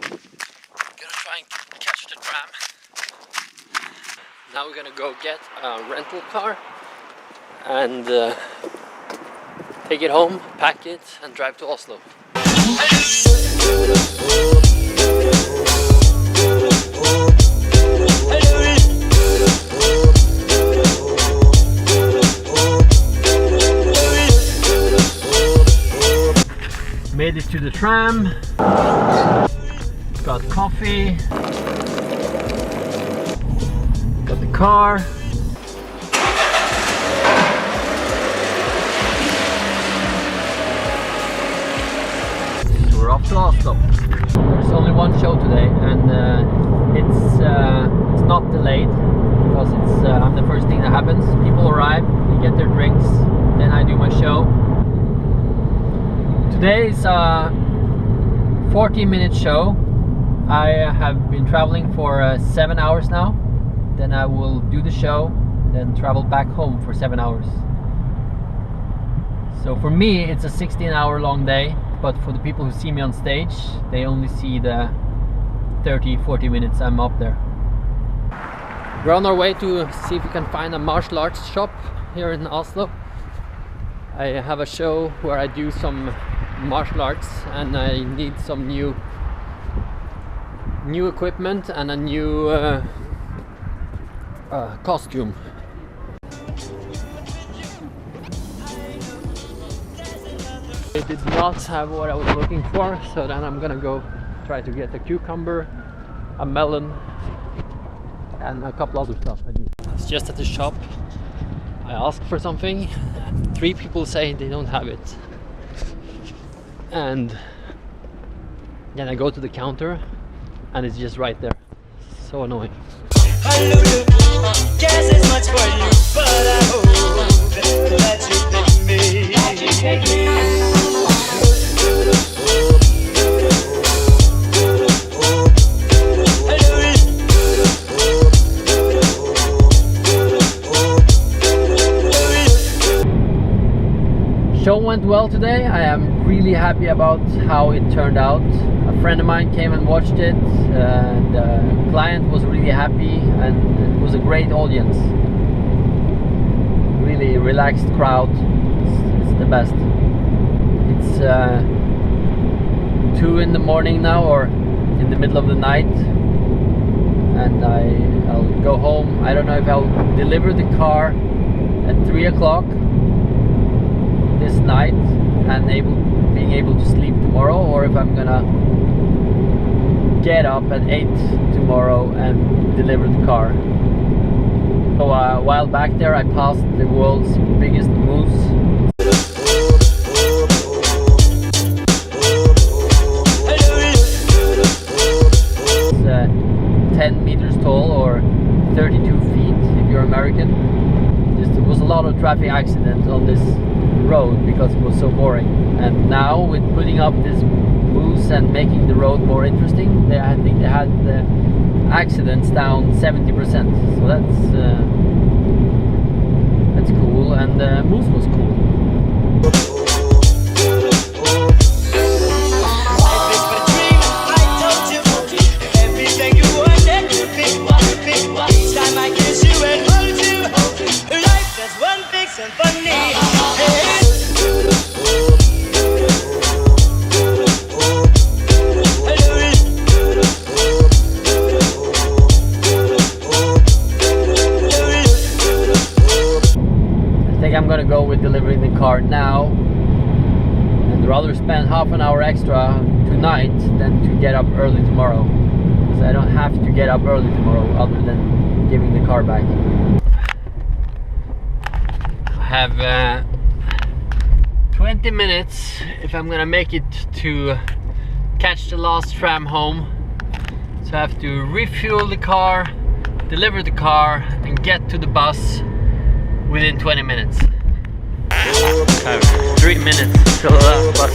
Gonna try and catch the tram. Now we're gonna go get a rental car and take it home, pack it, and drive to Oslo. Made it to the tram, got coffee, got the car. We're off to Oslo. There's only one show today, and it's not delayed because I'm the first thing that happens. People arrive, they get their drinks, then I do my show. Today is a 40-minute show. I have been traveling for 7 hours now. Then I will do the show, then travel back home for 7 hours. So for me it's a 16-hour long day, but for the people who see me on stage, they only see the 30-40 minutes I'm up there. We're on our way to see if we can find a martial arts shop here in Oslo. I have a show where I do some martial arts and I need some new equipment and a new costume. It did not have what I was looking for, so then I'm gonna go try to get a cucumber, a melon, and a couple other stuff I need. It's just at the shop. I asked for something, 3 people say they don't have it. And then I go to the counter and it's just right there. So annoying. Guess it's much for you, but I hope that you pick me. Show went well today. I am really happy about how it turned out. A friend of mine came and watched it. The client was really happy and it was a great audience. Really relaxed crowd. It's the best. It's 2 in the morning now, or in the middle of the night, and I'll go home. I don't know if I'll deliver the car at 3 o'clock this night and being able to sleep tomorrow, or if I'm gonna get up at 8 tomorrow and deliver the car. So a while back there I passed the world's biggest moose. It's 10 meters tall, or 32 feet if you're American. There was a lot of traffic accidents on this road because it was so boring, and now with putting up this moose and making the road more interesting, I think they had the accidents down 70%, so that's cool, and the moose was cool. I'm gonna go with delivering the car now, and rather spend half an hour extra tonight than to get up early tomorrow, because I don't have to get up early tomorrow other than giving the car back. I have 20 minutes if I'm gonna make it to catch the last tram home, so I have to refuel the car, deliver the car, and get to the bus within 20 minutes. I have 3 minutes till the last bus.